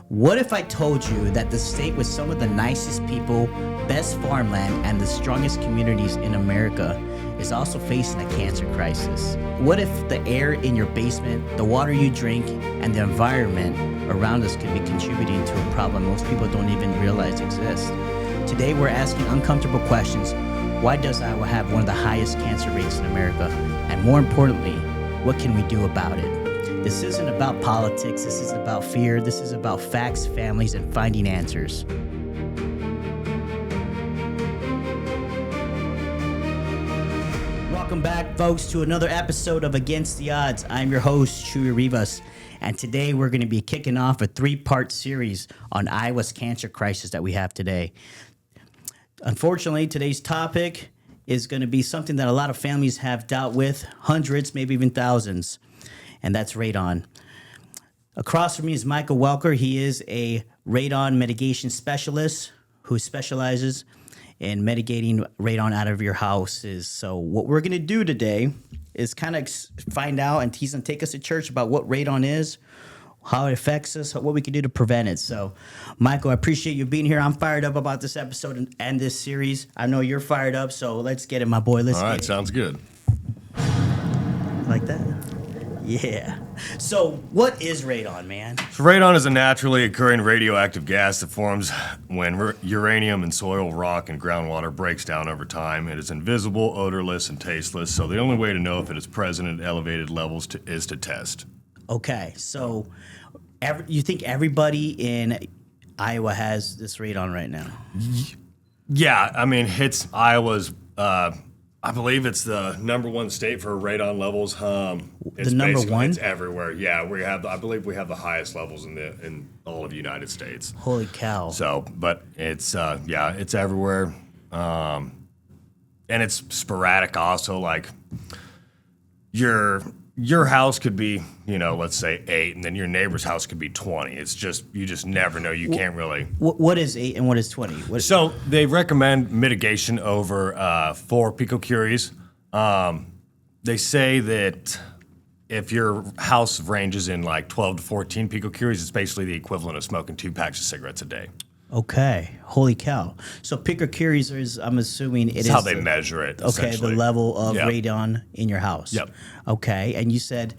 What if I told you that the state with some of the nicest people, best farmland, and the strongest communities in America is also facing a cancer crisis? What if the air in your basement, the water you drink, and the environment around us could be contributing to a problem most people don't even realize exists? Today we're asking uncomfortable questions. Why does Iowa have one of the highest cancer rates in America? And more importantly, what can we do about it? This isn't about politics, this isn't about fear, this is about facts, families, and finding answers. Welcome back, folks, to another episode of Against the Odds. I'm your host, Chuy Rivas, and today we're going to be kicking off a three-part series on Iowa's cancer crisis that we have today. Unfortunately, today's topic is going to be something that a lot of families have dealt with, hundreds, maybe even thousands. And that's radon. Across from me is Michael Welker. He is a radon mitigation specialist who specializes in mitigating radon out of your houses. So what we're going to do today is kind of find out, and he's going to take us to church about what radon is, how it affects us, what we can do to prevent it. So, Michael, I appreciate you being here. I'm fired up about this episode and this series. I know you're fired up, so let's get it, my boy. Let's All get right, it. sounds good. Like that? Yeah. So what is radon, man? So radon is a naturally occurring radioactive gas that forms when uranium in soil, rock, and groundwater breaks down over time. It is invisible, odorless, and tasteless, so the only way to know if it is present at elevated levels is to test. Okay, so you think everybody in Iowa has this radon right now? Yeah, I mean, it's Iowa's, I believe it's the number one state for radon levels. It's the number one? It's everywhere. Yeah, I believe we have the highest levels in all of the United States. Holy cow. So, but it's, it's everywhere. And it's sporadic also, like your house could be, let's say 8, and then your neighbor's house could be 20. It's just, you just never know. You can't really. What is 8 and what is 20? So they recommend mitigation over 4 picocuries. They say that if your house ranges in like 12 to 14 picocuries, it's basically the equivalent of smoking 2 packs of cigarettes a day. Okay. Holy cow. So picocuries is, I'm assuming it is how they measure it. Okay, the level of Yep. radon in your house. Yep. Okay, and you said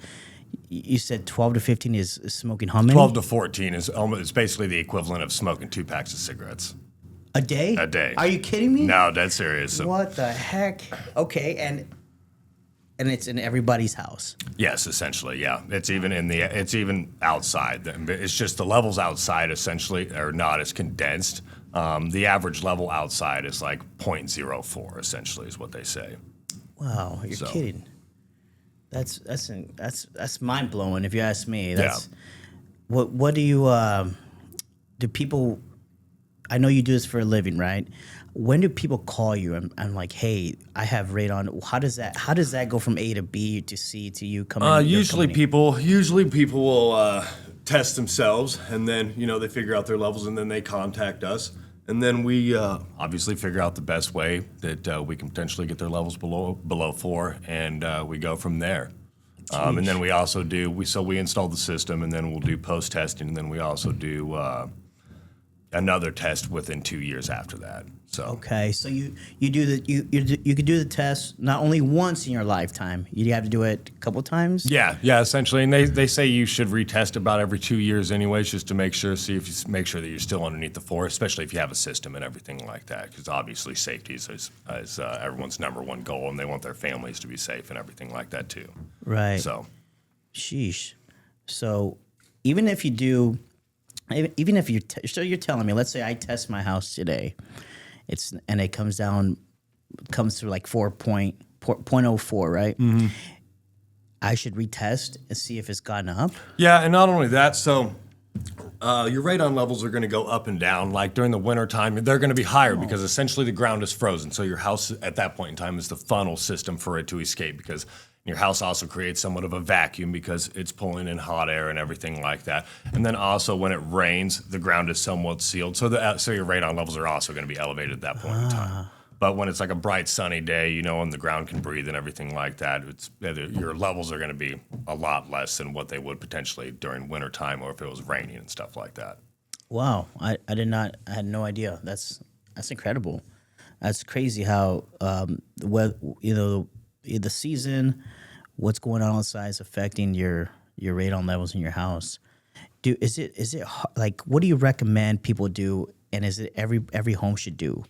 12 to 15 is smoking how many? 12 to 14 is almost, it's basically the equivalent of smoking 2 packs of cigarettes. A day? A day. Are you kidding me? No, dead serious. So, What the heck? Okay, and it's in everybody's house. yes, essentially, yeah. It's even outside. It's just the levels outside essentially are not as condensed. The average level outside is like 0.04 essentially is what they say. Wow, you're kidding. That's mind blowing if you ask me. That's what do you do people? I know you do this for a living, right? When do people call you and like, hey, I have radon? How does that go from A to B to C to you coming? Usually people will test themselves, and then they figure out their levels, and then they contact us, and then we obviously figure out the best way that we can potentially get their levels below 4, and we go from there. And then we also we install the system, and then we'll do post testing, and then we also do another test within 2 years after that. So okay, so you could do the test not only once in your lifetime. You have to do it a couple times. yeah, essentially, and they say you should retest about every 2 years, anyways, just to make sure that you're still underneath the 4, especially if you have a system and everything like that. Because obviously, safety is everyone's number one goal, and they want their families to be safe and everything like that too. Right. So, sheesh. So even if you so you're telling me, let's say I test my house today, it comes through like 4.04, right? Mm-hmm. I should retest and see if it's gone up. yeah, and not only that, so your radon levels are going to go up and down. Like during the winter time, they're going to be higher because essentially the ground is frozen. So your house at that point in time is the funnel system for it to escape, because your house also creates somewhat of a vacuum because it's pulling in hot air and everything like that. And then also when it rains, the ground is somewhat sealed. So your radon levels are also going to be elevated at that point in time. But when it's like a bright sunny day, and the ground can breathe and everything like that, your levels are going to be a lot less than what they would potentially during winter time or if it was raining and stuff like that. Wow, I did not. I had no idea. That's incredible. That's crazy how what the season, what's going on outside is affecting your radon levels in your house. Like what do you recommend people do, and is it every home should do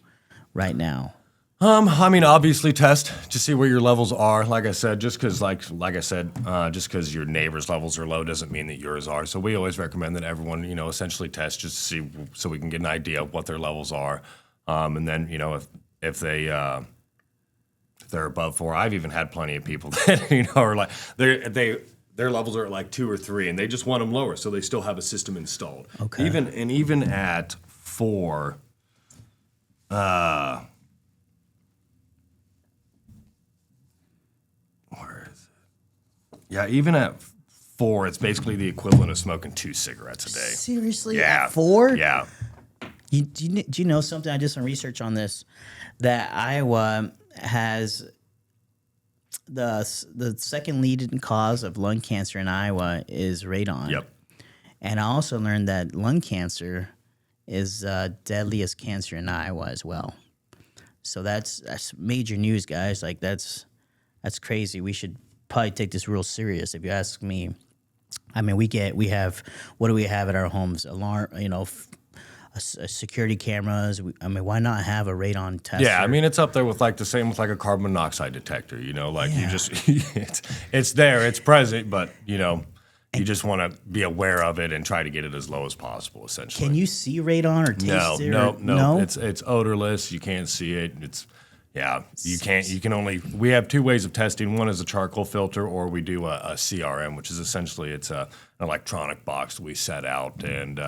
right now? I mean, obviously test to see where your levels are. Like I said, just because, just because your neighbor's levels are low doesn't mean that yours are. So we always recommend that everyone, essentially test just to see, so we can get an idea of what their levels are. And then, if they're above 4, I've even had plenty of people that are like their levels are at like 2 or 3, and they just want them lower, so they still have a system installed. Okay. Even at 4. Where is it? Yeah, even at 4, it's basically the equivalent of smoking 2 cigarettes a day. Seriously, Yeah. at 4? Yeah. Do you know something? I did some research on this. That Iowa has the second leading cause of lung cancer in Iowa is radon. Yep. And I also learned that lung cancer is deadliest cancer in Iowa as well. So that's major news, guys. Like that's crazy. We should probably take this real serious, if you ask me. I mean, we have what do we have at our homes? Alarm, security cameras. I mean, why not have a radon tester? Yeah, I mean, it's up there with like the same with like a carbon monoxide detector. You Yeah. just it's there, it's present, but you just want to be aware of it and try to get it as low as possible. Essentially, Can you see radon or taste it? No, or- no. It's odorless. You can't see it. You can't. You can only. We have 2 ways of testing. One is a charcoal filter, or we do a CRM, which is essentially an electronic box that we set out, and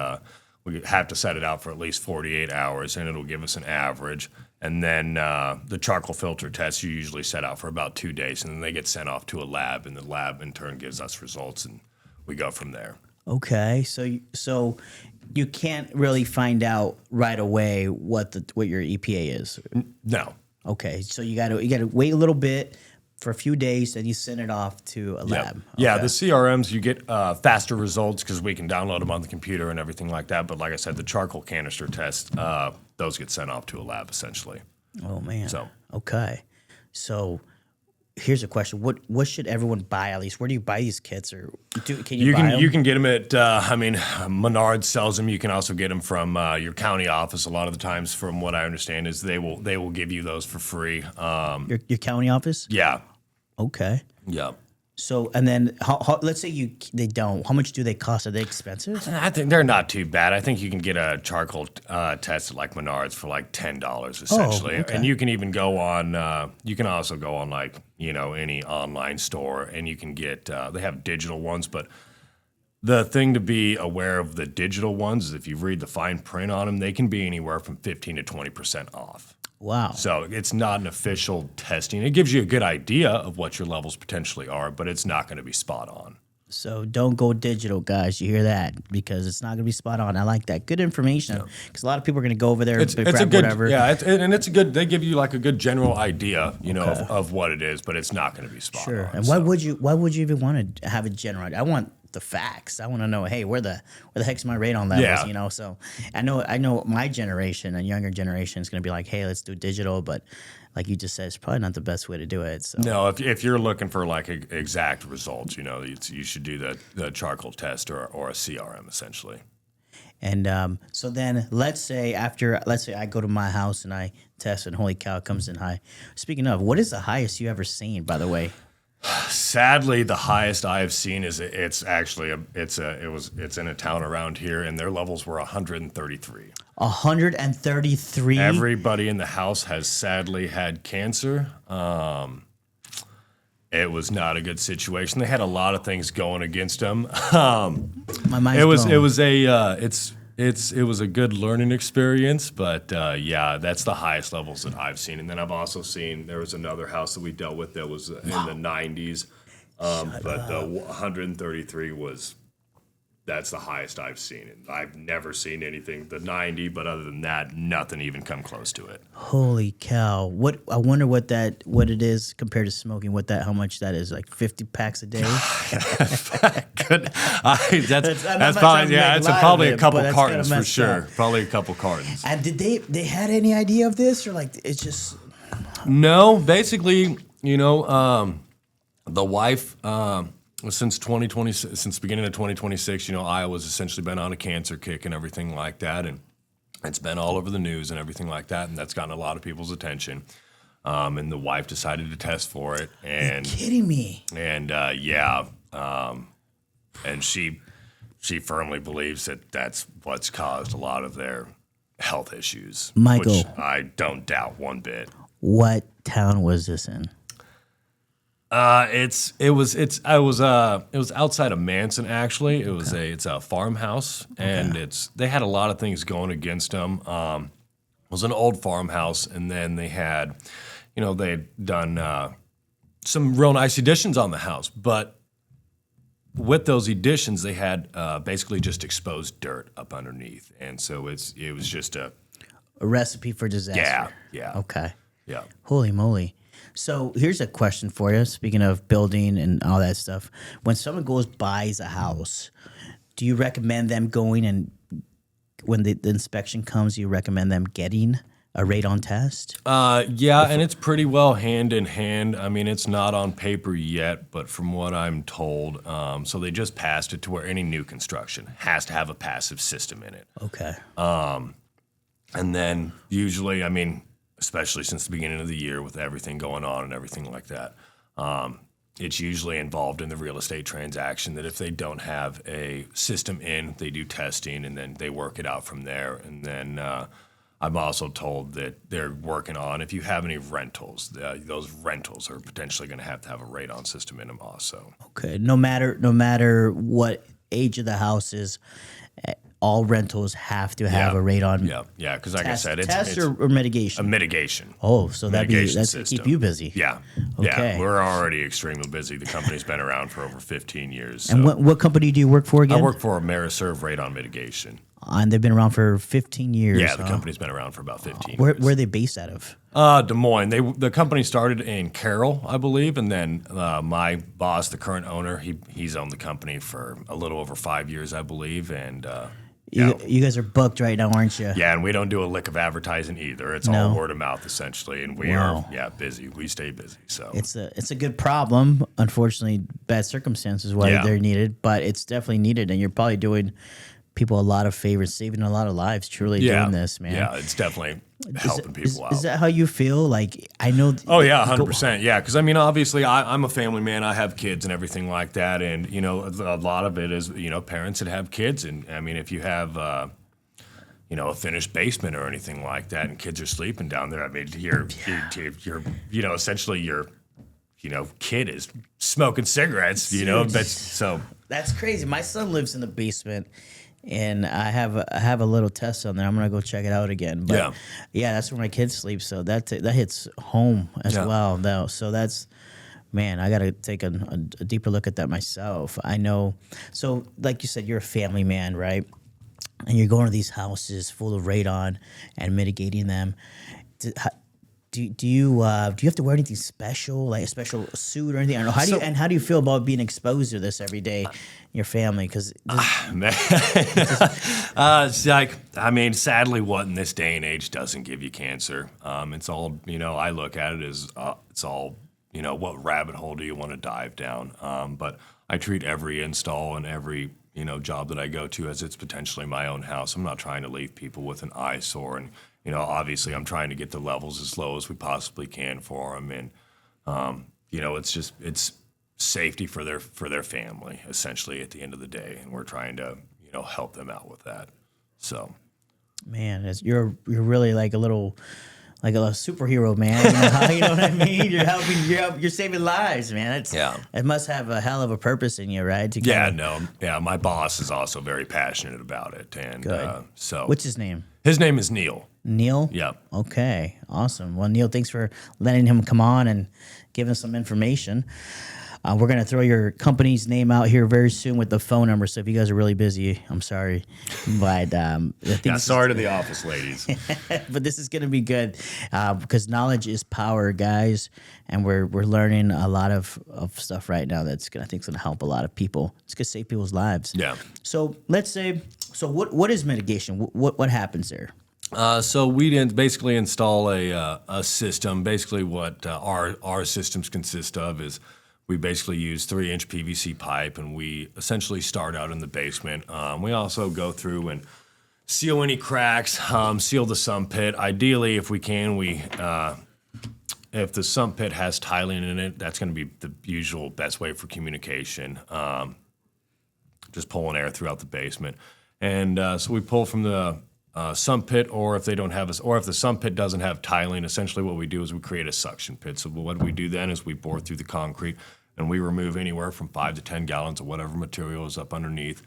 we have to set it out for at least 48 hours, and it'll give us an average. And then the charcoal filter test you usually set out for about 2 days, and then they get sent off to a lab, and the lab in turn gives us results, and we go from there. Okay, so you can't really find out right away what your EPA is. No. Okay, so you gotta wait a little bit for a few days, then you send it off to a Yeah. lab. Yeah, Okay. the CRMs, you get faster results because we can download them on the computer and everything like that. But like I said, the charcoal canister test, those get sent off to a lab essentially. Oh man. So- Okay, so here's a question: What should everyone buy at least? Where do you buy these kits, or can you buy them? You can get them at Menards sells them. You can also get them from your county office. A lot of the times, from what I understand, is they will give you those for free. Your county office? Yeah. Okay. Yeah. So and then let's say they don't. How much do they cost? Are they expensive? I think they're not too bad. I think you can get a charcoal test at like Menards for like $10 essentially, okay. and you can even go on. You can also go on like any online store, and you can get. They have digital ones, but the thing to be aware of the digital ones is if you read the fine print on them, they can be anywhere from 15 to 20% off. Wow. So it's not an official testing. It gives you a good idea of what your levels potentially are, but it's not going to be spot on. So don't go digital, guys. You hear that? Because it's not going to be spot on. I like that. Good information. Because a lot of people are going to go over there and It's a grab good, whatever. yeah, it's a good. They give you like a good general idea, of what it is, but it's not going to be spot Sure. on. And why would you even want to have a general? I want the facts. I want to know, hey, where the heck's my radon levels? Yeah. So I know my generation and younger generation is going to be like, hey, let's do digital, but like you just said, it's probably not the best way to do it. So No, if you're looking for like exact results, you should do the charcoal test or a CRM essentially. And so then let's say I go to my house and I test and holy cow, it comes in high. Speaking of, what is the highest you ever seen, by the way? Sadly, the highest I have seen is it's in a town around here, and their levels were 133. 133? Everybody in the house has sadly had cancer. It was not a good situation. They had a lot of things going against them. My mind's It was blown. a good learning experience, but yeah, that's the highest levels that I've seen. And then I've also seen there was another house that we dealt with that was in the 90s, but the 133 was That's the highest I've seen. And I've never seen anything the 90, but other than that, nothing even come close to it. Holy cow! What I wonder what it is compared to smoking. How much that is? Like 50 packs a day. Good. That's I'm not probably trying to make it's light probably of a it, couple but that's kinda cartons for messed sure. up. Probably a couple cartons. And did they had any idea of this, or like it's just No, basically, the wife. Since 2020, since the beginning of 2026, Iowa's essentially been on a cancer kick and everything like that, and it's been all over the news and everything like that, and that's gotten a lot of people's attention. And the wife decided to test for it, and You're kidding me? and and she firmly believes that that's what's caused a lot of their health issues. Michael. Which I don't doubt one bit. What town was this in? It was outside of Manson actually. It's a farmhouse, and they had a lot of things going against them. It was an old farmhouse, and then they had, they had done some real nice additions on the house, but with those additions, they had basically just exposed dirt up underneath, and so it was just a recipe for disaster. Yeah. Okay. Yeah. Holy moly. So here's a question for you. Speaking of building and all that stuff, when someone buys a house, do you recommend them going and when the inspection comes, you recommend them getting a radon test? Yeah, and it's pretty well hand in hand. I mean, it's not on paper yet, but from what I'm told, so they just passed it to where any new construction has to have a passive system in it. Okay. And then usually, I mean, especially since the beginning of the year with everything going on and everything like that, it's usually involved in the real estate transaction that if they don't have a system in, they do testing and then they work it out from there. And then I'm also told that they're working on, if you have any rentals, those rentals are potentially going to have a radon system in them also. Okay. No matter what age of the house is, all rentals have to have a radon. Yeah, because like I said, it's or mitigation. a mitigation. Oh, so that's mitigation to keep system. you busy. Yeah, Okay. we're already extremely busy. The company's been around for over 15 years. And so. what company do you work for again? I work for Ameriserve Radon Mitigation. And they've been around for 15 years. Yeah, the company's been around for about 15 Where years. are they based out of? Des Moines. The company started in Carroll, I believe, and then my boss, the current owner, he's owned the company for a little over 5 years, I believe, and. You guys are booked right now, aren't you? Yeah, and we don't do a lick of advertising either. It's all word of mouth essentially, and we are busy. We stay busy. So It's a good problem. Unfortunately, bad circumstances why they're needed, but it's definitely needed, and you're probably doing people a lot of favors, saving a lot of lives. Truly doing this, man. Yeah, it's definitely helping people out. Is that how you feel? Like I know. Oh yeah, 100%. Yeah, because I mean, obviously, I'm a family man. I have kids and everything like that, and a lot of it is parents that have kids, and I mean, if you have a finished basement or anything like that, and kids are sleeping down there, I mean, you're essentially your kid is smoking cigarettes, but so That's crazy. My son lives in the basement. And I have a little test on there. I'm gonna go check it out again. But yeah, that's where my kids sleep. So that hits home as well, though. So that's, man, I gotta take a deeper look at that myself. I know. So like you said, you're a family man, right? And you're going to these houses full of radon and mitigating them. Do you have to wear anything special, like a special suit or anything? I don't know. How do you feel about being exposed to this every day in your family? Because man, it's like, I mean, sadly, what in this day and age doesn't give you cancer? It's all, I look at it as it's all, what rabbit hole do you want to dive down? But I treat every install and every job that I go to as it's potentially my own house. I'm not trying to leave people with an eyesore, and obviously I'm trying to get the levels as low as we possibly can for them, and it's safety for their family essentially at the end of the day, and we're trying to help them out with that. So, man, you're really like a little superhero, man. You know what I mean? You're saving lives, man. It must have a hell of a purpose in you, right? My boss is also very passionate about it, and so. What's his name? His name is Neil. Neil? Yep. Okay, awesome. Well, Neil, thanks for letting him come on and giving us some information. We're going to throw your company's name out here very soon with the phone number. So if you guys are really busy, I'm sorry. But I think Yeah, sorry to the office ladies. but this is going to be good because knowledge is power, guys. And we're learning a lot of stuff right now that's I think is going to help a lot of people. It's going to save people's lives. Yeah. So let's say, what is mitigation? What happens there? So we didn't basically install a system. Basically, what our systems consist of is we basically use 3-inch PVC pipe, and we essentially start out in the basement. We also go through and seal any cracks, seal the sump pit. Ideally, if we can, if the sump pit has tiling in it, that's going to be the usual best way for communication. Just pulling air throughout the basement, and so we pull from the sump pit, or if they don't have or if the sump pit doesn't have tiling, essentially what we do is we create a suction pit. So what we do then is we bore through the concrete and we remove anywhere from 5 to 10 gallons of whatever material is up underneath.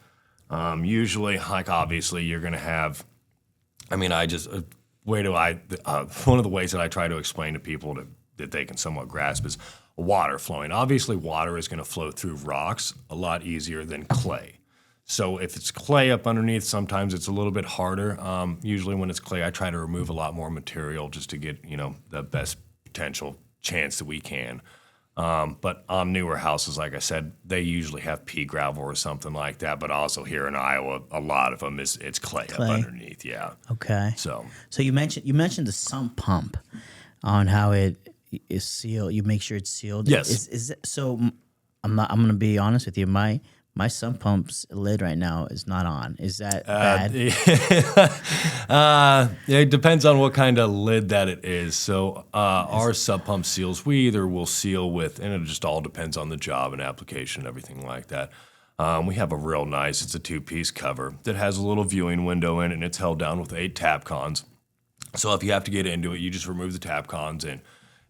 Usually, like obviously, you're going to have. I mean, one of the ways that I try to explain to people that they can somewhat grasp is water flowing. Obviously, water is going to flow through rocks a lot easier than clay. So if it's clay up underneath, sometimes it's a little bit harder. Usually when it's clay, I try to remove a lot more material just to get, the best potential chance that we can. But on newer houses, like I said, they usually have pea gravel or something like that. But also here in Iowa, a lot of them it's clay up underneath. Yeah. Okay. So you mentioned the sump pump on how it is sealed. You make sure it's sealed. Yes. Is it, so I'm going to be honest with you. My sump pump's lid right now is not on. Is that bad? It depends on what kind of lid that it is. So our sub pump seals, we either will seal with, and it just all depends on the job and application and everything like that. We have a real nice, it's a 2-piece cover that has a little viewing window in it, and it's held down with 8 Tapcons. So if you have to get into it, you just remove the Tapcons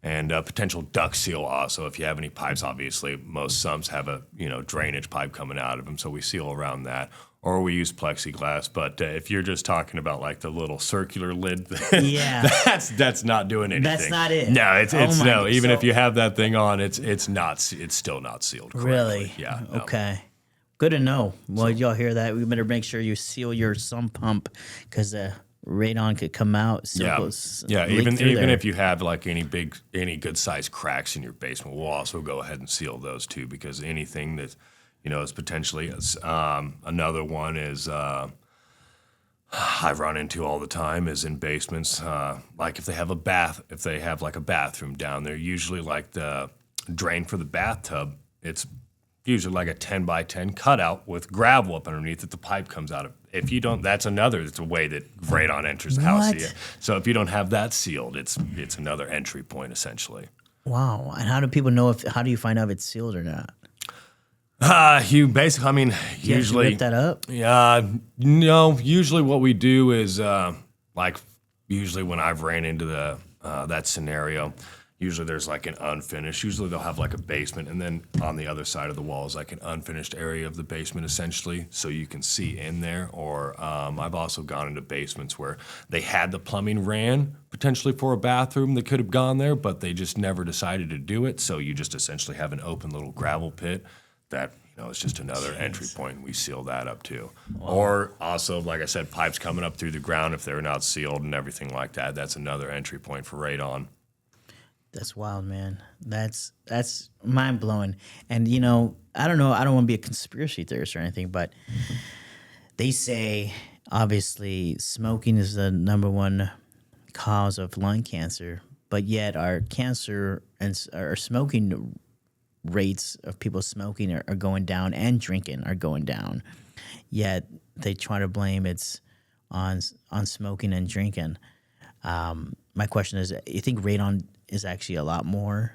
and potential duct seal also. If you have any pipes, obviously most sumps have a drainage pipe coming out of them, so we seal around that. Or we use plexiglass. But if you're just talking about like the little circular lid, yeah, that's not doing anything. That's not it. No, it's no. Even if you have that thing on, it's still not sealed correctly. Really? Yeah. No. Okay. Good to know. Well, y'all hear that? We better make sure you seal your sump pump because radon could come out. Yeah. Even if you have like any good sized cracks in your basement, we'll also go ahead and seal those too, because anything that is potentially another one is I run into all the time is in basements. Like if they have like a bathroom down there, usually like the drain for the bathtub, it's usually like a 10 by 10 cutout with gravel up underneath that the pipe comes out of. If you don't, that's a way that radon enters the house. Yeah. So if you don't have that sealed, it's another entry point essentially. Wow. And how do people know how do you find out if it's sealed or not? Usually rip that up? No, usually what we do is usually when I've ran into that scenario, usually there's like an unfinished. Usually they'll have like a basement, and then on the other side of the wall is like an unfinished area of the basement, essentially, so you can see in there. Or I've also gone into basements where they had the plumbing ran potentially for a bathroom that could have gone there, but they just never decided to do it. So you just essentially have an open little gravel pit that it's just another entry point. We seal that up too. Wow. Or also, like I said, pipes coming up through the ground if they're not sealed and everything like that. That's another entry point for radon. That's wild, man. That's mind blowing. And I don't know. I don't want to be a conspiracy theorist or anything, but they say obviously smoking is the number one cause of lung cancer, but yet our cancer and our smoking rates of people smoking are going down and drinking are going down. Yet they try to blame it's on smoking and drinking. My question is, you think radon is actually a lot more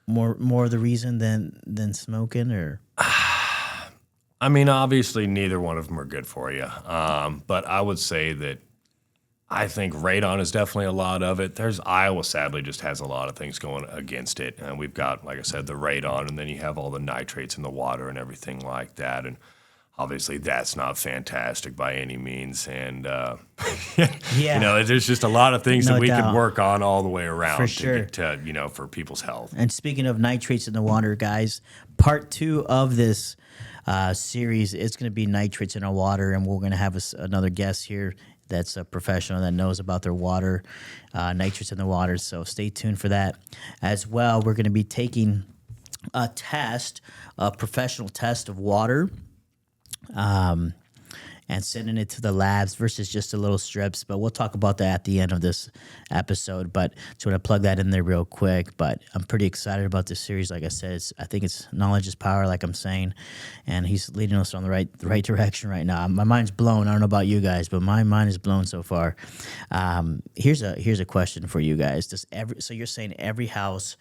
of the reason than smoking, or? I mean, obviously neither one of them are good for you. But I would say that I think radon is definitely a lot of it. Iowa sadly just has a lot of things going against it. And we've got, like I said, the radon, and then you have all the nitrates in the water and everything like that. And obviously that's not fantastic by any means. And, Yeah. there's just a lot of things No that we doubt. could work on all the way around For to sure. get to, for people's health. And speaking of nitrates in the water, guys, part 2 of this series is going to be nitrates in our water, and we're going to have another guest here that's a professional that knows about their water, nitrates in the water. So stay tuned for that. As well, we're going to be taking a test, a professional test of water, and sending it to the labs versus just a little strips. But we'll talk about that at the end of this episode. But just want to plug that in there real quick. But I'm pretty excited about this series. Like I said, I think it's knowledge is power, like I'm saying. And he's leading us on the right direction right now. My mind's blown. I don't know about you guys, but my mind is blown so far. Here's a question for you guys. So you're saying every house,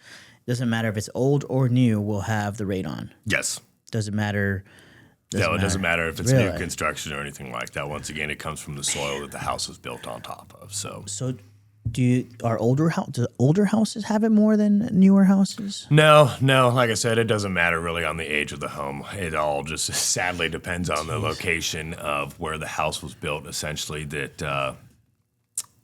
doesn't matter if it's old or new, will have the radon? Yes. Doesn't matter. No, it doesn't matter if it's Really? new construction or anything like that. Once again, it comes from the soil that the house was built on top of. So No. Like I said, it doesn't matter really on the age of the home. It all just sadly depends on the location of where the house was built, essentially, that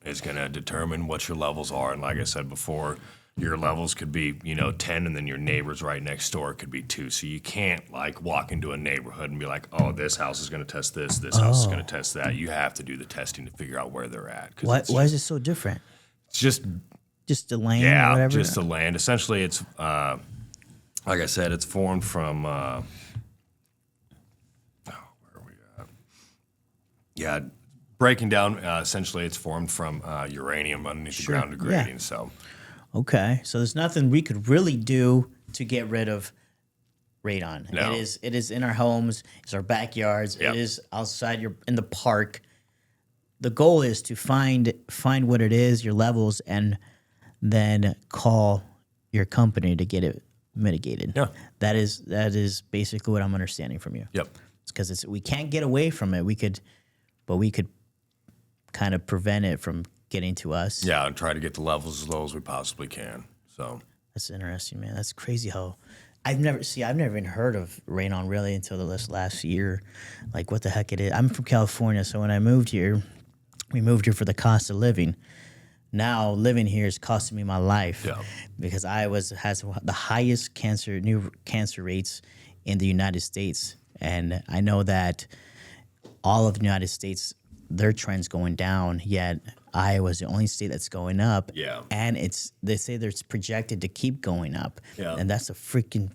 is going to determine what your levels are. And like I said before, your levels could be, 10, and then your neighbors right next door could be 2. So you can't walk into a neighborhood and be like, oh, this house is going to test this house is going to test that. You have to do the testing to figure out where they're at. Why is it so different? It's just the land or whatever? just the land. Essentially, it's like I said, it's formed from. Where are we at? Yeah, breaking down. Essentially, it's formed from uranium underneath the ground degrading. Yeah. So. Okay, so there's nothing we could really do to get rid of radon. No. It is in our homes, it's our backyards, Yep. it is outside in the park. The goal is to find what it is, your levels, and then call your company to get it mitigated. Yeah. That is basically what I'm understanding from you. Yep. It's because we can't get away from it. We could kind of prevent it from getting to us. Yeah, and try to get the levels as low as we possibly can. So. That's interesting, man. That's crazy how I've never even heard of radon really until this last year. Like what the heck it is. I'm from California, so when I moved here, we moved here for the cost of living. Now living here is costing me my life because has the highest new cancer rates in the United States, and I know that all of the United States, their trend's going down, yet Iowa's the only state that's going up. Yeah. And they say it's projected to keep going up. Yeah. And that's a freaking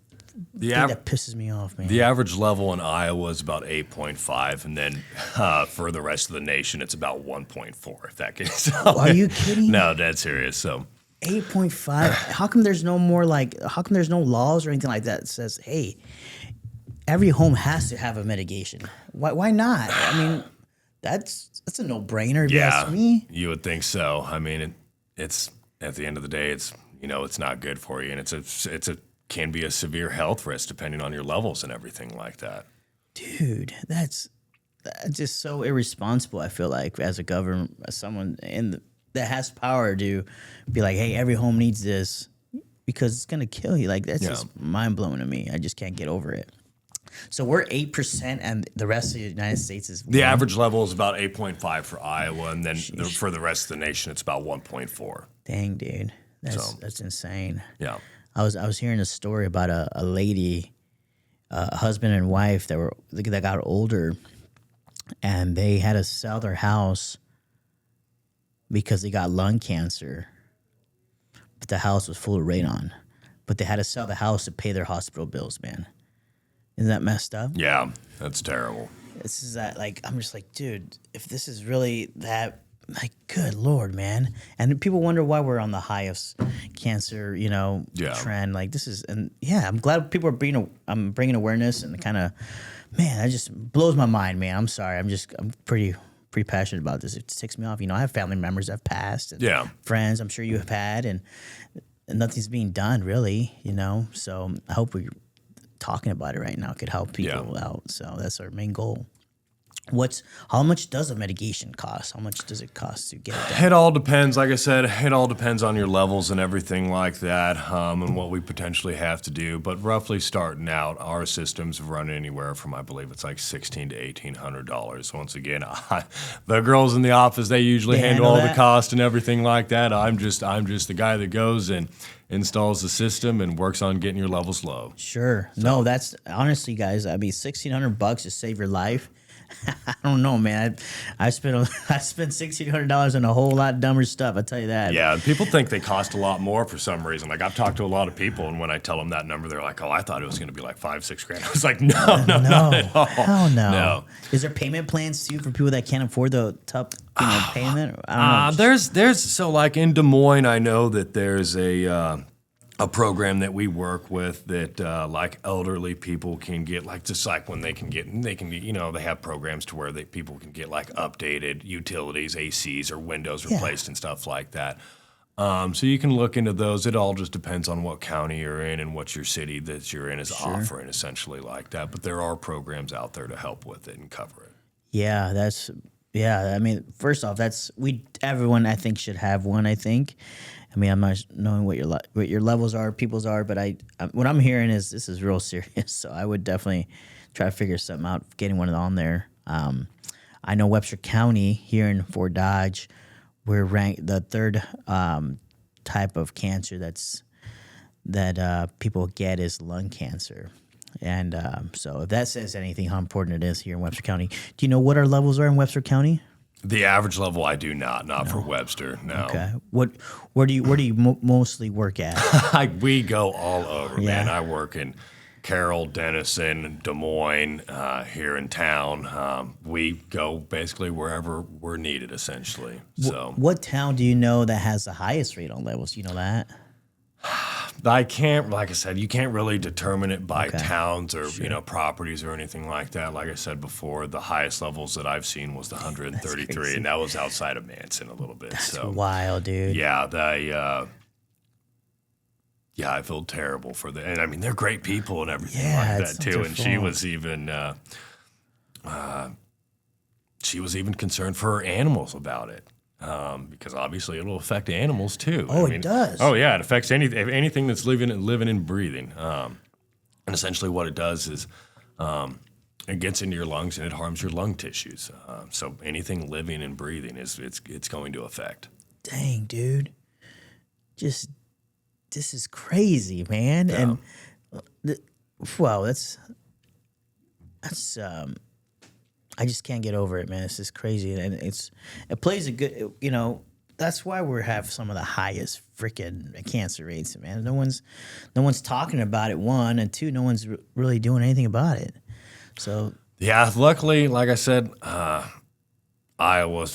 thing that pisses me off, man. The average level in Iowa is about 8.5, and then for the rest of the nation, it's about 1.4. If that gets. Are you kidding? No, dead serious. So. 8.5. How come there's no laws or anything like that says, hey, every home has to have a mitigation? Why not? I mean, that's a no-brainer if you ask me. You would think so. I mean, it's at the end of the day, it's it's not good for you, and it can be a severe health risk depending on your levels and everything like that. Dude, that's just so irresponsible. I feel like as a government, as someone that has power to be like, hey, every home needs this because it's gonna kill you. Like that's just mind blowing to me. I just can't get over it. So we're 8%, and the rest of the United States is The average level is about 8.5 for Iowa, and then for the rest of the nation, it's about 1.4. Dang, dude, that's insane. Yeah. I was hearing a story about a lady, a husband and wife that got older, and they had to sell their house because they got lung cancer, but the house was full of radon. But they had to sell the house to pay their hospital bills, man. Isn't that messed up? Yeah, that's terrible. This is that, like, I'm just like, dude, if this is really that, like, good Lord, man. And people wonder why we're on the highest cancer, trend. Like, this is, and yeah, I'm glad people are bringing awareness and kind of, man, that just blows my mind, man. I'm sorry. I'm pretty passionate about this. It ticks me off. I have family members that have passed and friends I'm sure you have had, and nothing's being done really, So I hope we're talking about it right now could help people out. So that's our main goal. How much does a medication cost? How much does it cost to get it done? It all depends. Like I said, it all depends on your levels and everything like that, and what we potentially have to do. But roughly starting out, our systems run anywhere from, I believe it's like $1,600 to $1,800. Once again, the girls in the office, they usually handle all the cost and everything like that. I'm just the guy that goes and installs the system and works on getting your levels low. Sure. So, no, that's honestly, guys. I mean, $1,600 to save your life. I don't know, man. I spent $1,600 on a whole lot dumber stuff. I tell you that. Yeah, people think they cost a lot more for some reason. Like I've talked to a lot of people, and when I tell them that number, they're like, "Oh, I thought it was going to be like $5-6 grand." I was like, "No, not at all. Hell no. No." Is there payment plans too for people that can't afford the top payment? I don't know. There's so like in Des Moines, I know that there's a program that we work with that like elderly people can get, like just like when they can get they have programs to where people can get like updated utilities, ACs or windows replaced and stuff like that. So you can look into those. It all just depends on what county you're in and what your city that you're in is offering, essentially like that. But there are programs out there to help with it and cover it. Yeah, I mean, first off, everyone I think should have one. I think. I mean, I'm not knowing what your levels are, people's are, but what I'm hearing is this is real serious. So I would definitely try to figure something out, getting one on there. I know Webster County here in Fort Dodge, we're ranked the third type of cancer that people get is lung cancer. And so if that says anything, how important it is here in Webster County. Do you know what our levels are in Webster County? The average level, I do not for Webster. No. Okay. Where do you mostly work at? We go all over, man. I work in Carroll, Denison, Des Moines, here in town. We go basically wherever we're needed, essentially. So, what town do you know that has the highest radon levels? You know that? I can't, like I said, you can't really determine it by towns or properties or anything like that. Like I said before, the highest levels that I've seen was the 133, and that was outside of Manson a little bit. That's wild, dude. Yeah, I feel terrible for them. And I mean, they're great people and everything like that too. And she was even concerned for her animals about it. Because obviously it'll affect animals too. Oh, it does. Oh yeah, it affects anything that's living and breathing. And essentially, what it does is it gets into your lungs and it harms your lung tissues. So anything living and breathing it's going to affect. Dang, dude, this is crazy, man. Yeah. And wow, that's I just can't get over it, man. This is crazy, and it plays a good, that's why we have some of the highest freaking cancer rates, man. No one's talking about it. One and two, no one's really doing anything about it. So yeah, luckily, like I said, Iowa,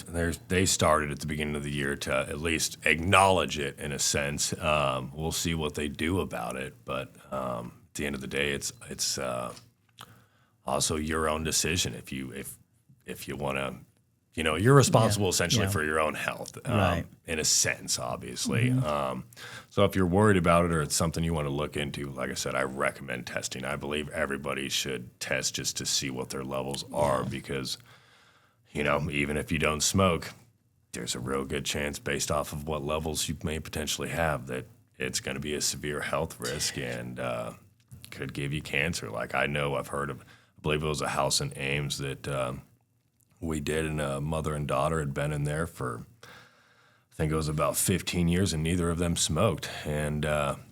they started at the beginning of the year to at least acknowledge it in a sense. We'll see what they do about it, but at the end of the day, it's also your own decision. If you want to, you're responsible essentially for your own health, in a sense, obviously. Mm-hmm. So if you're worried about it or it's something you want to look into, like I said, I recommend testing. I believe everybody should test just to see what their levels are because, even if you don't smoke, there's a real good chance based off of what levels you may potentially have that it's going to be a severe health risk and could give you cancer. Like I've heard of, I believe it was a house in Ames that we did, and a mother and daughter had been in there for, I think it was about 15 years, and neither of them smoked, and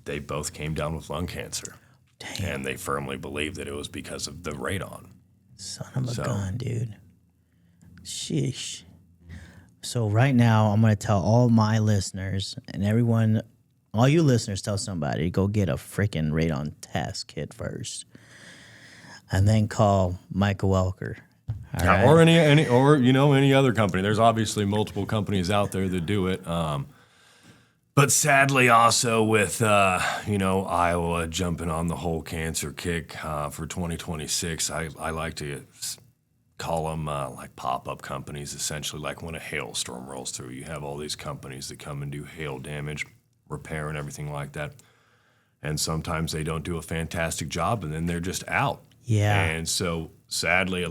they both came down with lung cancer. Dang. And they firmly believe that it was because of the radon. Son of a gun, dude. Sheesh. So right now, I'm going to tell all my listeners and everyone, all you listeners, tell somebody to go get a freaking radon test kit first. And then call Michael Welker. Right? Or any other company. There's obviously multiple companies out there that do it. But sadly, also with Iowa jumping on the whole cancer kick for 2026, I like to call them like pop-up companies. Essentially, like when a hailstorm rolls through, you have all these companies that come and do hail damage, repair, and everything like that. And sometimes they don't do a fantastic job, and then they're just out. Yeah. And so, sadly,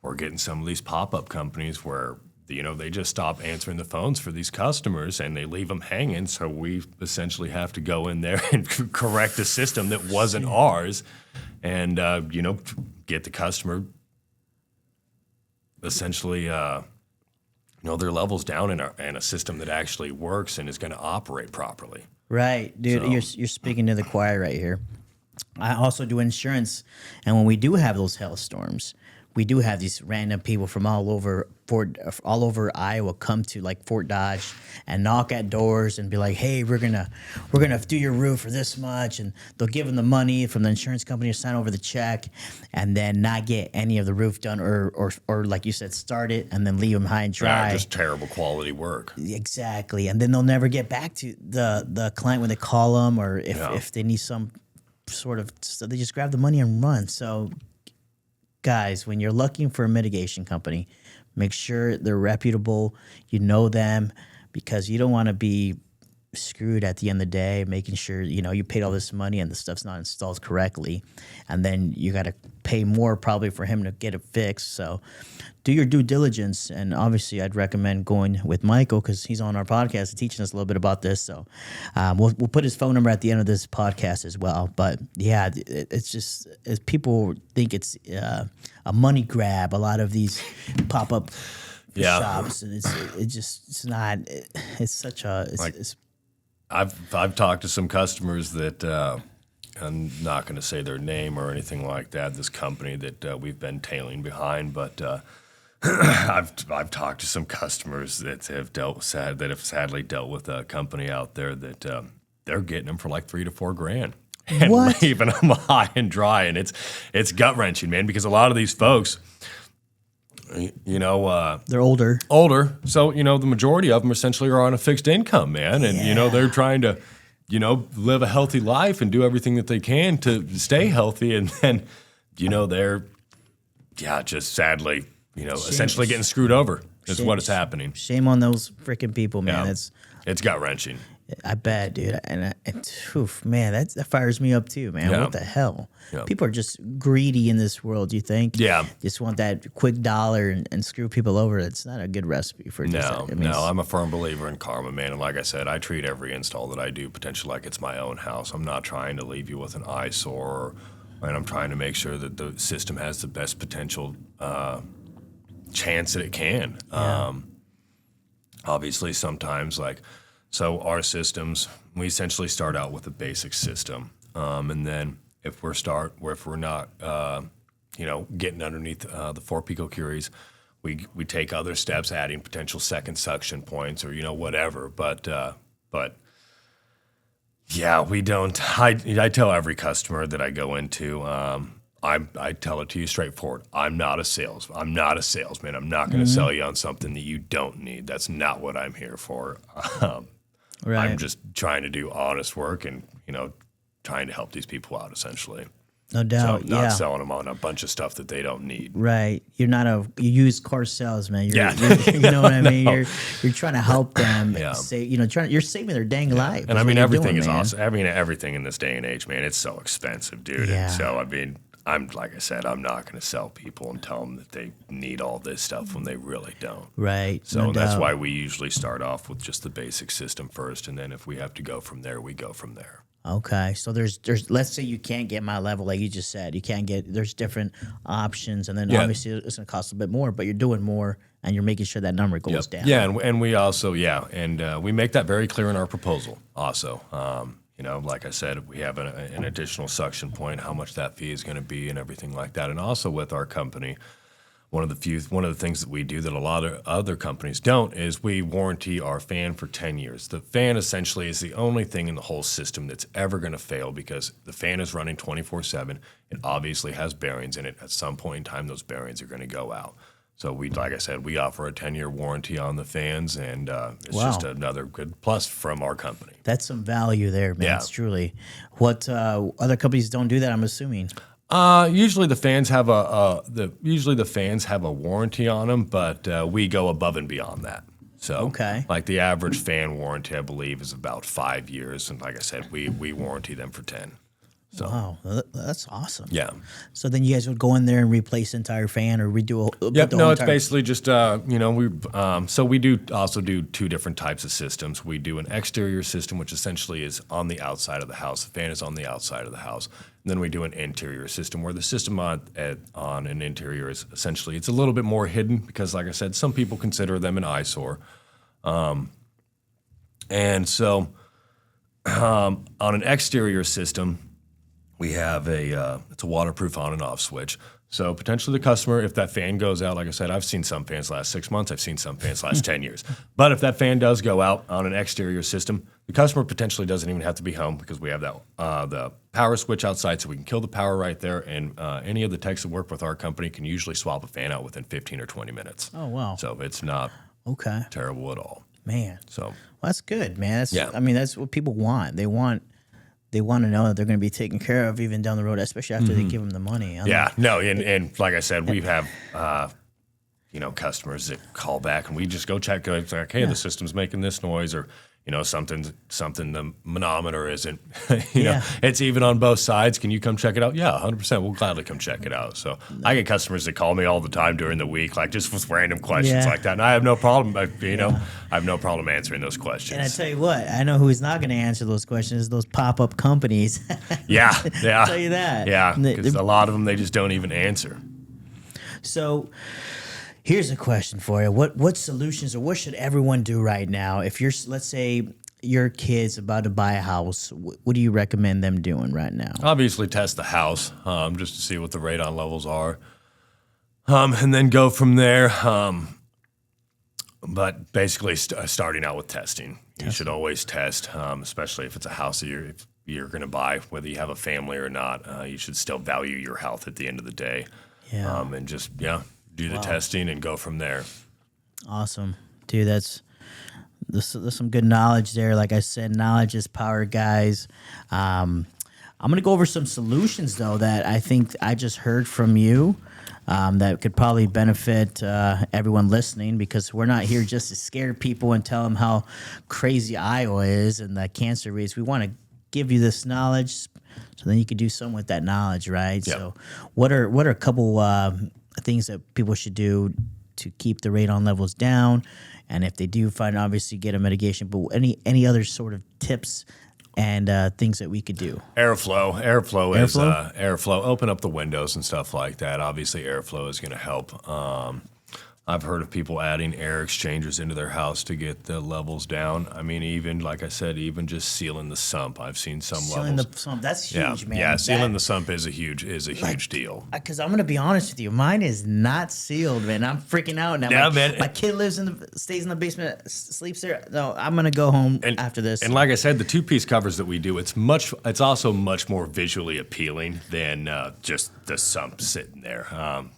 we're getting some of these pop-up companies where, they just stop answering the phones for these customers and they leave them hanging. So we essentially have to go in there and correct a system that wasn't ours and, get the customer essentially, their levels down in a system that actually works and is going to operate properly. Right, dude. You're speaking to the choir right here. I also do insurance, and when we do have those hailstorms, we do have these random people from all over Iowa come to like Fort Dodge and knock at doors and be like, "Hey, we're gonna do your roof for this much," and they'll give them the money from the insurance company to sign over the check, and then not get any of the roof done, or like you said, start it and then leave them high and dry. Yeah, just terrible quality work. Exactly, and then they'll never get back to the client when they call them, or if they need some sort of, so they just grab the money and run. So guys, when you're looking for a mitigation company, make sure they're reputable, you know them, because you don't want to be screwed at the end of the day, making sure, you paid all this money and the stuff's not installed correctly. And then you got to pay more probably for him to get it fixed. So do your due diligence. And obviously I'd recommend going with Michael because he's on our podcast and teaching us a little bit about this. So we'll put his phone number at the end of this podcast as well. But yeah, it's just, people think it's a money grab, a lot of these pop-up shops. And it's not, it's such a, it's I've talked to some customers that I'm not going to say their name or anything like that. This company that we've been tailing behind, but I've talked to some customers that have sadly dealt with a company out there that they're getting them for like $3,000 to $4,000 and leaving them high and dry, and it's gut wrenching, man, because a lot of these folks. They're older. So, the majority of them essentially are on a fixed income, man. And, they're trying to, live a healthy life and do everything that they can to stay healthy. And then, they're, just sadly, essentially getting screwed over is what is happening. Shame on those freaking people, man. Yeah. It's gut wrenching. I bet, dude. And man, that fires me up too, man. Yeah. What the hell? Yeah. People are just greedy in this world, you think? Yeah. Just want that quick dollar and screw people over. It's not a good recipe for No, I'm a firm believer in karma, man. And like I said, I treat every install that I do potentially like it's my own house. I'm not trying to leave you with an eyesore, and I'm trying to make sure that the system has the best potential chance that it can. Yeah. Obviously, sometimes so our systems, we essentially start out with a basic system, and then if we're not, getting underneath the 4 picocuries, we take other steps, adding potential second suction points or whatever. But yeah, we don't. I tell every customer that I go into, I tell it to you straightforward. I'm not a salesman. I'm not going to sell you on something that you don't need. That's not what I'm here for. Right. I'm just trying to do honest work and, trying to help these people out essentially. No doubt. So not selling them on a bunch of stuff that they don't need. Right. You're not you use car salesman. You're, Yeah. you know what I mean? No. You're trying to help them. Yeah. You're saving their dang life. And I mean, everything is awesome. I mean, everything in this day and age, man, it's so expensive, dude. Yeah. And so, I mean, like I said, I'm not going to sell people and tell them that they need all this stuff when they really don't. Right. So no that's doubt. why we usually start off with just the basic system first. And then if we have to go from there, we go from there. Okay, so there's let's say you can't get my level like you just said. There's different options, and then obviously it's going to cost a bit more, but you're doing more and you're making sure that number goes down. Yeah, and we also we make that very clear in our proposal. Also, like I said, we have an additional suction point, how much that fee is going to be, and everything like that. And also with our company, one of the things that we do that a lot of other companies don't is we warranty our fan for 10 years. The fan essentially is the only thing in the whole system that's ever going to fail because the fan is running 24/7. It obviously has bearings in it. At some point in time, those bearings are going to go out. So like I said, we offer a 10-year warranty on the fans, and it's just another good plus from our company. That's some value there, man. Yeah. It's truly. What other companies don't do that, I'm assuming. Usually the fans have a warranty on them, but we go above and beyond that. So, like the average fan warranty, I believe, is about 5 years, and like I said, we warranty them for 10. So Wow, that's awesome. yeah. So then you guys would go in there and replace the entire fan or redo Yep. the No, whole it's entire. basically just so we do also do two different types of systems. We do an exterior system, which essentially is on the outside of the house. The fan is on the outside of the house. And then we do an interior system, where the system on an interior is essentially, it's a little bit more hidden because, like I said, some people consider them an eyesore. And so on an exterior system, we have it's a waterproof on and off switch. So potentially the customer, if that fan goes out, like I said, I've seen some fans last 6 months. I've seen some fans last 10 years. But if that fan does go out on an exterior system, the customer potentially doesn't even have to be home because we have that the power switch outside, so we can kill the power right there. And any of the techs that work with our company can usually swap a fan out within 15 or 20 minutes. Oh wow. So it's not Okay. terrible at all. Man. So Well, that's good, man. That's, Yeah. I mean, that's what people want. They want to know that they're going to be taken care of even down the road, especially after they give them the money. yeah, no, and like I said, we have customers that call back and we just go check. It's like, hey, the system's making this noise, or something the manometer isn't. It's even on both sides. Can you come check it out? Yeah, 100%. We'll gladly come check it out. So I get customers that call me all the time during the week, like just with random questions Yeah. like that, and I have no problem. I have no problem answering those questions. And I tell you what, I know who's not going to answer those questions. Those pop-up companies. yeah. I'll tell you that. Yeah, because a lot of them they just don't even answer. So here's a question for you. What solutions, or what should everyone do right now? If you're, let's say your kid's about to buy a house, what do you recommend them doing right now? Obviously, test the house just to see what the radon levels are, and then go from there. But basically, starting out with testing. You should always test, especially if it's a house that you're going to buy, whether you have a family or not. You should still value your health at the end of the day. Yeah. And just do the testing and go from there. Awesome. Dude, there's some good knowledge there. Like I said, knowledge is power, guys. I'm going to go over some solutions, though, that I think I just heard from you that could probably benefit everyone listening, because we're not here just to scare people and tell them how crazy Iowa is and the cancer rates. We want to give you this knowledge so then you can do something with that knowledge, right? Yep. So what are a couple things that people should do to keep the radon levels down? And if they do find, obviously get a mitigation, but any other sort of tips and things that we could do? Airflow is airflow. Open up the windows and stuff like that. Obviously, airflow is going to help. I've heard of people adding air exchangers into their house to get the levels down. I mean, even like I said, even just sealing the sump. I've seen some Sealing levels. the sump, that's huge, man. Yeah, sealing the sump is a huge deal. Because I'm gonna be honest with you, mine is not sealed, man. I'm freaking out now. Yeah, my, man. My kid stays in the basement, sleeps there. No, I'm gonna go home after this. And like I said, the two-piece covers that we do, it's also much more visually appealing than just the sump sitting there.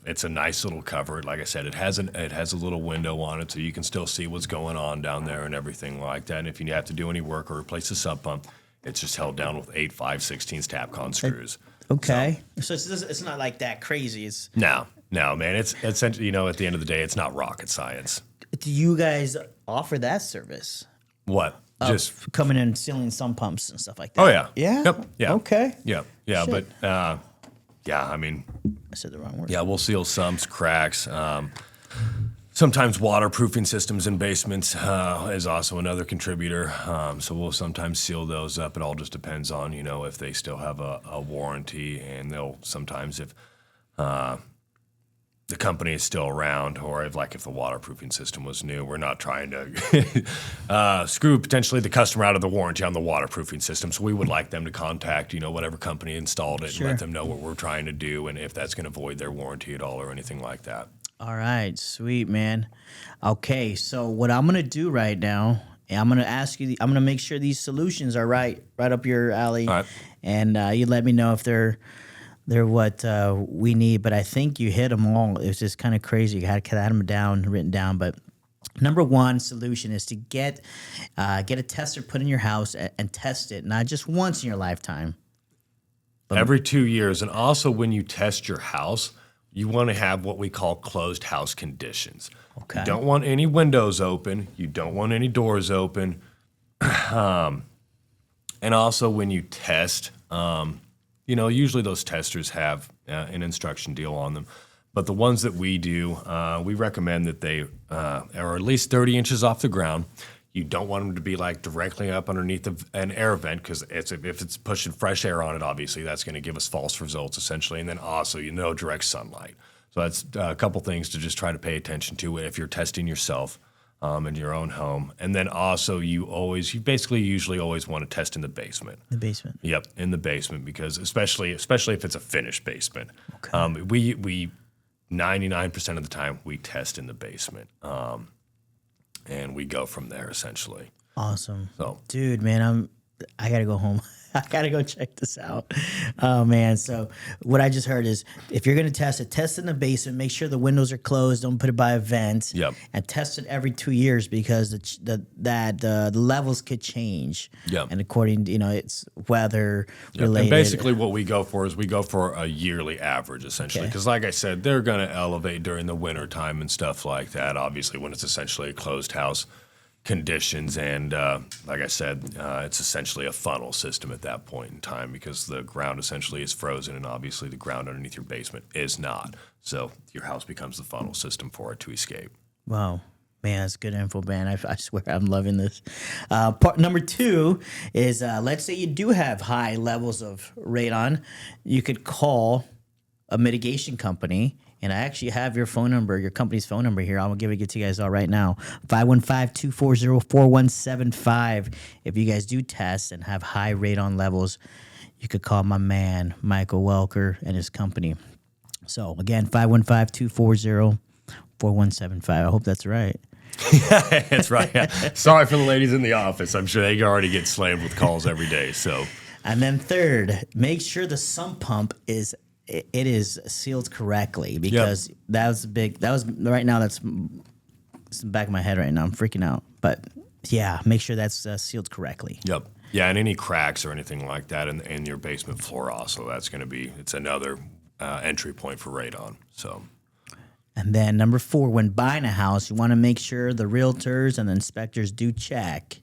It's a nice little cover. Like I said, it has a little window on it, so you can still see what's going on down there and everything like that. And if you have to do any work or replace the sump pump, it's just held down with 8 5/16 Tapcon screws. Okay, so it's not like that crazy. It's No, man. It's essentially, at the end of the day, it's not rocket science. Do you guys offer that service? What? Just Coming in and sealing sump pumps and stuff like that. oh yeah, Yeah. Yep. Yeah. Okay. Yeah. Shit. But I mean, I said the wrong word. yeah, we'll seal sumps, cracks. Sometimes waterproofing systems in basements is also another contributor. So we'll sometimes seal those up. It all just depends on, if they still have a warranty, and they'll sometimes, if the company is still around, or if the waterproofing system was new, we're not trying to screw potentially the customer out of the warranty on the waterproofing system. So we would like them to contact, whatever company installed it, Sure. and let them know what we're trying to do and if that's going to void their warranty at all or anything like that. All right, sweet, man. Okay, so what I'm gonna do right now, I'm gonna ask you. I'm gonna make sure these solutions are right up your alley, All right. and you let me know if they're what we need. But I think you hit them all. It's just kind of crazy. You had them written down. But number one solution is to get a tester put in your house and test it, not just once in your lifetime. Every 2 years. And also, when you test your house, you want to have what we call closed house conditions. Okay. You don't want any windows open. You don't want any doors open. And also, when you test, usually those testers have an instruction deal on them. But the ones that we do, we recommend that they are at least 30 inches off the ground. You don't want them to be like directly up underneath an air vent because if it's pushing fresh air on it, obviously that's going to give us false results essentially. And then also, direct sunlight. So that's a couple things to just try to pay attention to if you're testing yourself in your own home. And then also you basically usually always want to test in the basement. The basement. Yep, in the basement because especially if it's a finished basement. Okay. We 99% of the time we test in the basement. And we go from there essentially. Awesome. So, dude, man, I gotta go home. I gotta go check this out. Oh man. So what I just heard is if you're gonna test it, test in the basement, make sure the windows are closed, don't put it by a vent. Yep. And test it every 2 years because the levels could change. Yep. And according to, it's weather related. And basically what we go for is we go for a yearly average essentially. Because like I said, they're gonna elevate during the winter time and stuff like that. Obviously when it's essentially a closed house conditions and like I said, it's essentially a funnel system at that point in time because the ground essentially is frozen and obviously the ground underneath your basement is not. So your house becomes the funnel system for it to escape. Wow. Man, that's good info, man. I swear I'm loving this. Part number 2 is let's say you do have high levels of radon. You could call a mitigation company. And I actually have your phone number, your company's phone number here. I'll give it to you guys all right now. 515-240-4175. If you guys do test and have high radon levels, you could call my man, Michael Welker, and his company. So, again, 515-240-4175. I hope that's right. That's right. Yeah. Sorry for the ladies in the office. I'm sure they already get slammed with calls every day. So, and then third, make sure the sump pump is sealed correctly because that was big. That was right now. It's in the back of my head right now. I'm freaking out. But yeah, make sure that's sealed correctly. Yep. Yeah, and any cracks or anything like that in your basement floor also, it's another entry point for radon. So. And then number 4, when buying a house, you want to make sure the realtors and the inspectors do check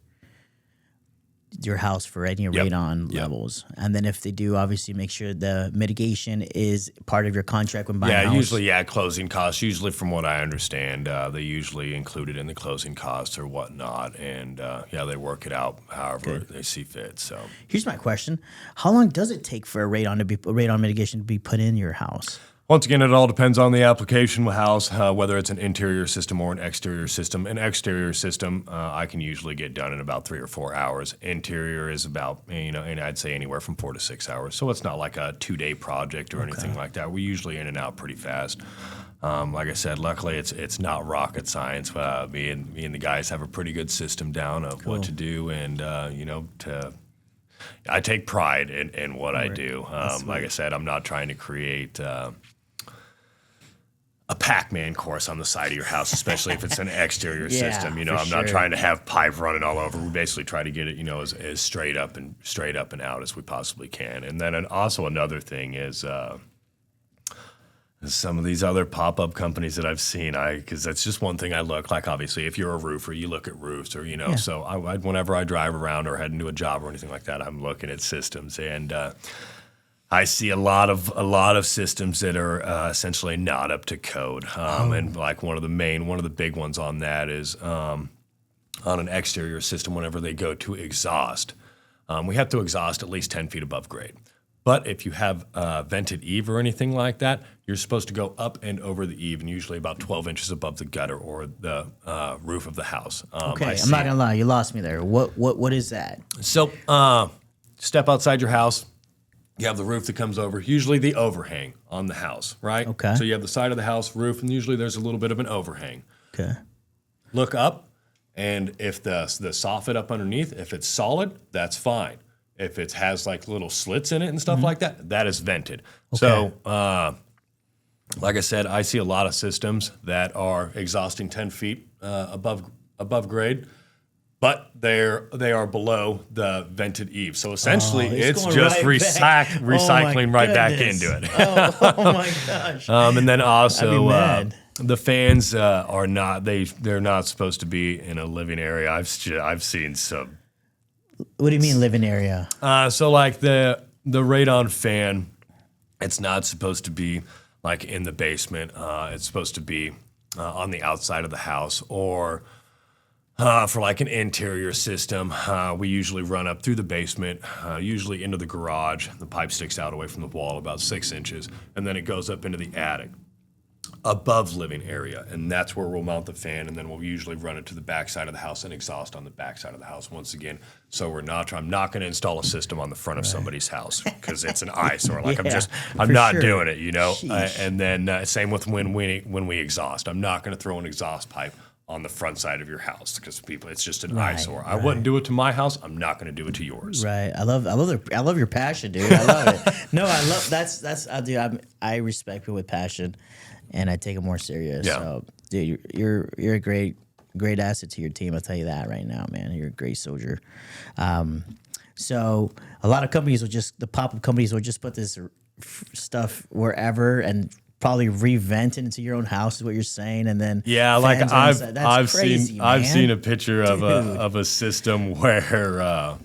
your house for any radon levels. And then if they do, obviously make sure the mitigation is part of your contract when buying a house. Usually, closing costs. Usually, from what I understand, they usually include it in the closing costs or whatnot. And, they work it out however they see fit. So here's my question. How long does it take for a radon mitigation to be put in your house? Once again, it all depends on the application house, whether it's an interior system or an exterior system. An exterior system, I can usually get done in about 3 or 4 hours. Interior is about, and I'd say anywhere from 4 to 6 hours. So it's not like a 2-day project or anything like that. We're usually in and out pretty fast. Like I said, luckily it's not rocket science. Me and the guys have a pretty good system down of what to do, and I take pride in what I do. Like I said, I'm not trying to create a Pac-Man course on the side of your house, especially if it's an exterior system. I'm not trying to have pipe running all over. We basically try to get it, as straight up and out as we possibly can. And then also another thing is some of these other pop-up companies that I've seen, because that's just one thing I look like. Obviously, if you're a roofer, you look at roofs, or So whenever I drive around or head into a job or anything like that, I'm looking at systems, and I see a lot of systems that are essentially not up to code, and like one of the big ones on that is on an exterior system. Whenever they go to exhaust, we have to exhaust at least 10 feet above grade. But if you have vented eave or anything like that, you're supposed to go up and over the eave, and usually about 12 inches above the gutter or the roof of the house. Okay, I'm not gonna lie, you lost me there. What is that? So step outside your house. You have the roof that comes over, usually the overhang on the house, right? Okay. So you have the side of the house roof, and usually there's a little bit of an overhang. Okay. Look up, and if the soffit up underneath, if it's solid, that's fine. If it has like little slits in it and stuff like that, that is vented. Okay. So, like I said, I see a lot of systems that are exhausting 10 feet above grade, but they are below the vented eave. So essentially, it's just recycling right back into it. Oh my gosh! And then also the fans are not they're not supposed to be in a living area. I've seen some. What do you mean living area? So like the radon fan, it's not supposed to be like in the basement. It's supposed to be on the outside of the house, or for like an interior system, we usually run up through the basement, usually into the garage. The pipe sticks out away from the wall about 6 inches, and then it goes up into the attic above living area, and that's where we'll mount the fan, and then we'll usually run it to the back side of the house and exhaust on the back side of the house once again. So I'm not going to install a system on the front of somebody's house because it's an eyesore. Like I'm not doing it, you know. And then same with when we exhaust. I'm not going to throw an exhaust pipe on the front side of your house because it's just an eyesore. I wouldn't do it to my house. I'm not going to do it to yours. Right. I love your passion, dude. I love it. No, I love that's I respect it with passion, and I take it more serious. Yeah. So, dude, you're a great asset to your team. I'll tell you that right now, man. You're a great soldier. So a lot of companies the pop-up companies will just put this stuff wherever and probably revent it into your own house is what you're saying, and then I've crazy, seen a picture of a system where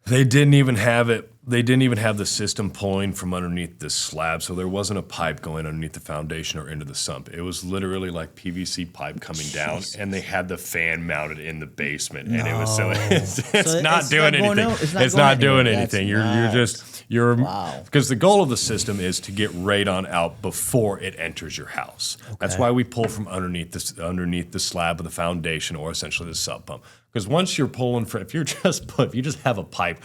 they didn't even have it. They didn't even have the system pulling from underneath the slab, so there wasn't a pipe going underneath the foundation or into the sump. It was literally like PVC pipe coming down, and they had the fan mounted in the basement, and it was it's not doing anything. It's not doing anything. You're because the goal of the system is to get radon out before it enters your house. Okay. That's why we pull from underneath the slab of the foundation, or essentially the sub pump. Because once you're pulling if you just have a pipe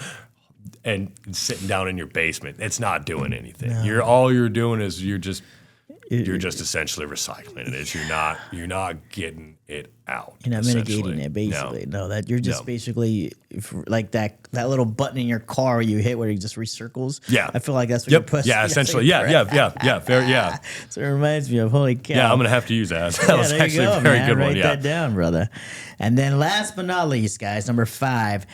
and sitting down in your basement, it's not doing anything. No. All you're doing is you're just essentially recycling it. You're not getting it out. You're not mitigating it, basically. No, that you're just basically like that little button in your car you hit where it just recircles. Yeah, I feel like that's what you're pushing. Yeah, essentially. Yeah. So it reminds me of holy cow. Yeah, I'm gonna have to use that. That was actually a very good one. Write that down, brother. And then last but not least, guys, number 5.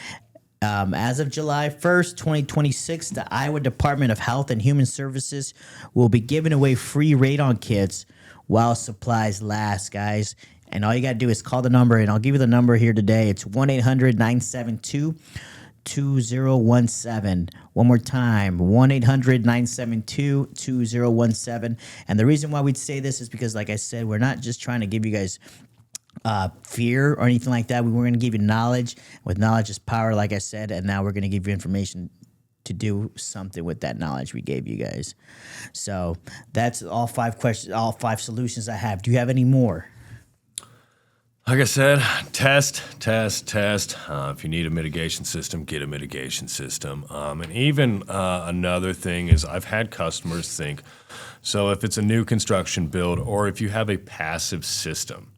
As of July 1st, 2026, the Iowa Department of Health and Human Services will be giving away free radon kits while supplies last, guys. And all you got to do is call the number, and I'll give you the number here today. It's 1-800-972-2017. One more time, 1-800-972-2017. And the reason why we'd say this is because, like I said, we're not just trying to give you guys fear or anything like that. We're going to give you knowledge. With knowledge is power, like I said, and now we're going to give you information to do something with that knowledge we gave you guys. So that's all 5 questions, all 5 solutions I have. Do you have any more? Like I said, test. If you need a mitigation system, get a mitigation system. And even another thing is I've had customers think, so if it's a new construction build or if you have a passive system,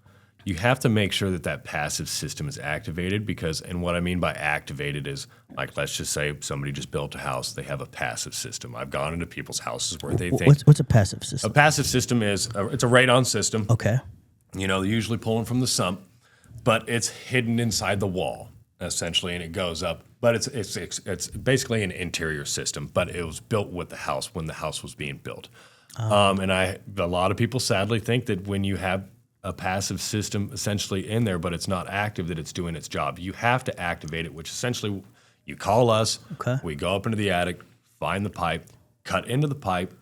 you have to make sure that passive system is activated and what I mean by activated is, like, let's just say somebody just built a house, they have a passive system. I've gone into people's houses where they think... What's a passive system? A passive system it's a radon system. Okay. You know, they're usually pulling from the sump, but it's hidden inside the wall, essentially, and it goes up. But it's basically an interior system, but it was built with the house when the house was being built. And a lot of people sadly think that when you have a passive system essentially in there, but it's not active, that it's doing its job. You have to activate it, which essentially you call us, we go up into the attic, find the pipe, cut into the pipe,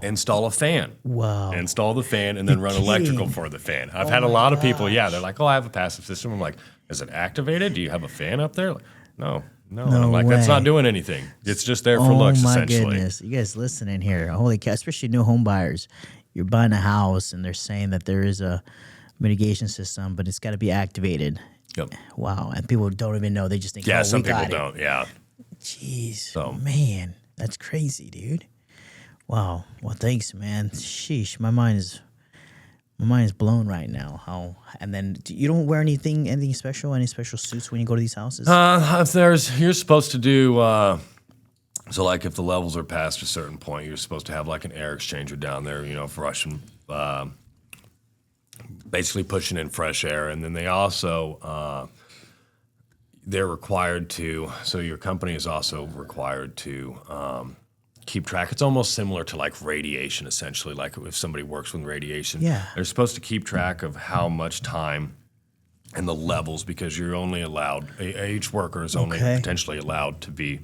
install a fan. Wow. Install the fan and then run electrical for the fan. I've had a lot of people, they're like, I have a passive system. I'm like, is it activated? Do you have a fan up there? Like, no. And I'm like, that's not doing anything. It's just there for looks, essentially. Oh, my goodness. You guys listening here. Holy cow, especially new home buyers. You're buying a house and they're saying that there is a mitigation system, but it's got to be activated. Yep. Wow. And people don't even know. They just think, some people don't. Yeah. Jeez. Man, that's crazy, dude. Wow. Well, thanks, man. Sheesh. My mind is blown right now. And then you don't wear anything special, any special suits when you go to these houses? You're supposed to do, so, like, if the levels are past a certain point, you're supposed to have, like, an air exchanger down there, flushing, basically pushing in fresh air. And then they also, they're required to, so your company is also required to keep track. It's almost similar to, like, radiation, essentially. Like, if somebody works with radiation, they're supposed to keep track of how much time and the levels, because you're only allowed, each worker is only potentially allowed to be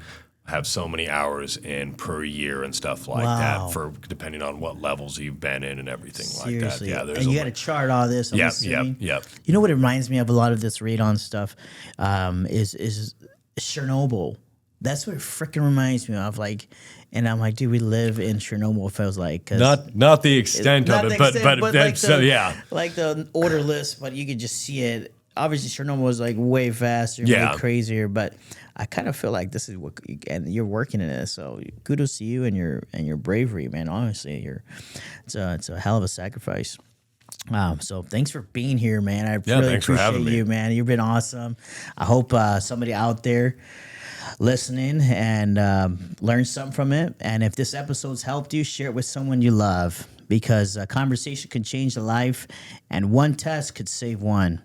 have so many hours in per year and stuff like Wow. that for depending on what levels you've been in and everything Seriously. like that. Yeah, And you got to chart all this. I'm Yep, assuming. yep. You know what it reminds me of a lot of this radon stuff is Chernobyl. That's what it freaking reminds me of. Like, and I'm like, dude, we live in Chernobyl. It feels like 'cause Not the extent not of the it, but extent, but, like so the, yeah. like the odorless, but you could just see it. Obviously, Chernobyl was like way faster, Yeah. way crazier. But I kind of feel like this is what, and you're working in it. So kudos to you and your bravery, man. Honestly, it's a hell of a sacrifice. So thanks for being here, man. I really thanks for appreciate having me. you, man. You've been awesome. I hope somebody out there listening and learned something from it. And if this episode's helped you, share it with someone you love, because a conversation can change a life, and one test could save one.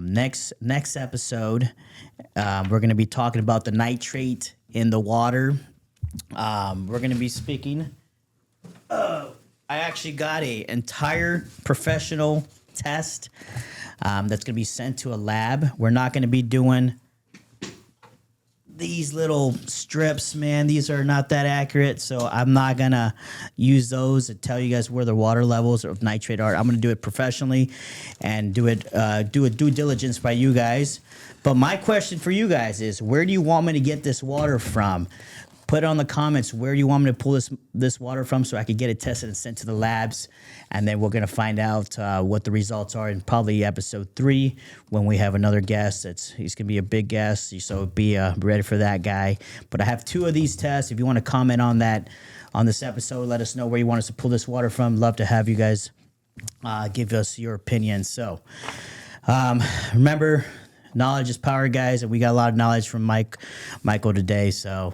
Next episode, we're going to be talking about the nitrate in the water. We're going to be speaking. I actually got an entire professional test that's going to be sent to a lab. We're not going to be doing these little strips, man. These are not that accurate, so I'm not going to use those to tell you guys where the water levels of nitrate are. I'm going to do it professionally and do a due diligence by you guys. But my question for you guys is, where do you want me to get this water from? Put on the comments where you want me to pull this water from so I can get it tested and sent to the labs. And then we're going to find out what the results are in probably episode 3 when we have another guest. He's going to be a big guest, so be ready for that guy. But I have 2 of these tests. If you want to comment on that, on this episode, let us know where you want us to pull this water from. Love to have you guys give us your opinion. So remember, knowledge is power, guys, and we got a lot of knowledge from Michael today. So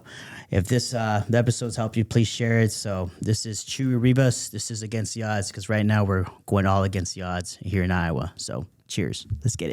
if the episode's helped you, please share it. So this is Chewy Rivas. This is Against the Odds, because right now we're going all against the odds here in Iowa. So cheers. Let's get it.